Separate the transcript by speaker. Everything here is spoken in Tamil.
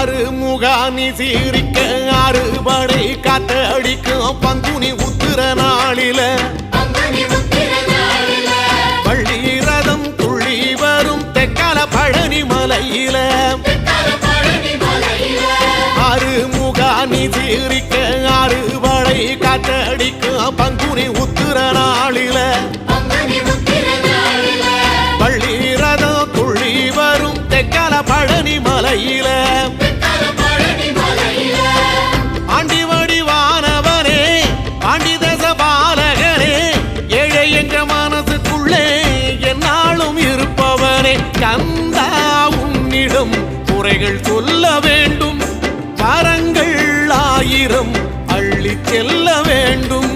Speaker 1: ஆறுமுகானி சீரிக்க அறுபடை காத்தடிக்கும் பங்குனி உத்திர நாளில பள்ளி ரதம் துள்ளி வரும் தெற்கால பழனி மலையில ஆறுமுகானி சீரிக்க அறுபடை காத்தடிக்கும் பங்குனி உத்திர நாளில பள்ளி ரதம் துள்ளி வரும் தெற்கால பழனி மலையில ஆண்டி வடிவானவனே ஆண்டி தச பாலகனே ஏழை என்ற மனசுக்குள்ளே என்னாலும் இருப்பவனே கந்தா உன்னிடம் குறைகள் சொல்ல வேண்டும் வரங்கள் 1000 அள்ளி செல்ல வேண்டும்